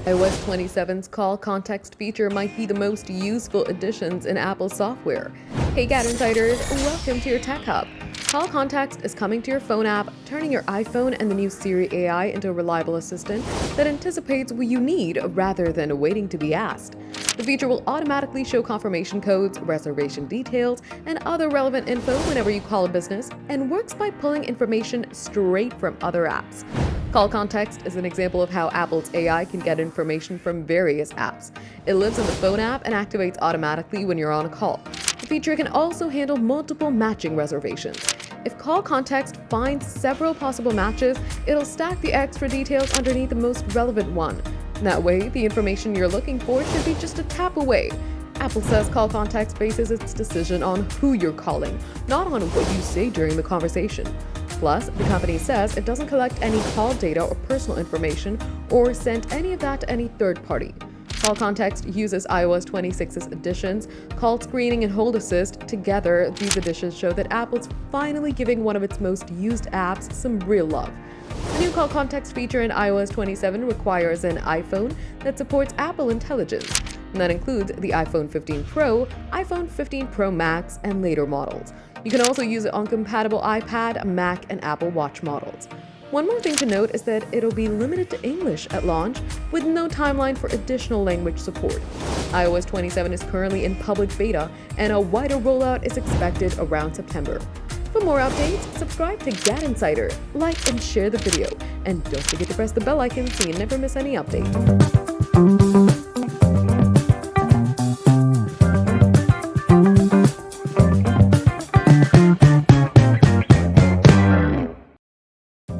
iOS 27's call context feature might be the most useful additions in Apple software. Hey GadInsiders, welcome to your Tech Hub. Call Context is coming to your phone app, turning your iPhone and the new Siri AI into a reliable assistant that anticipates what you need rather than waiting to be asked. The feature will automatically show confirmation codes, reservation details, and other relevant info whenever you call a business, and works by pulling information straight from other apps. Call Context is an example of how Apple's AI can get information from various apps. It lives in the phone app and activates automatically when you're on a call. The feature can also handle multiple matching reservations. If Call Context finds several possible matches, it'll stack the extra details underneath the most relevant one. That way, the information you're looking for should be just a tap away. Apple says Call Context bases its decision on who you're calling, not on what you say during the conversation. Plus, the company says it doesn't collect any call data or personal information or send any of that to any third party. Call Context uses iOS 26's additions, Call Screening and Hold Assist. Together, these additions show that Apple's finally giving one of its most used apps some real love. The new Call Context feature in iOS 27 requires an iPhone that supports Apple Intelligence, and that includes the iPhone 15 Pro, iPhone 15 Pro Max, and later models. You can also use it on compatible iPad, Mac, and Apple Watch models. One more thing to note is that it'll be limited to English at launch, with no timeline for additional language support. iOS 27 is currently in public beta, and a wider rollout is expected around September. For more updates, subscribe to GadInsider, like and share the video, and don't forget to press the bell icon so you never miss any updates.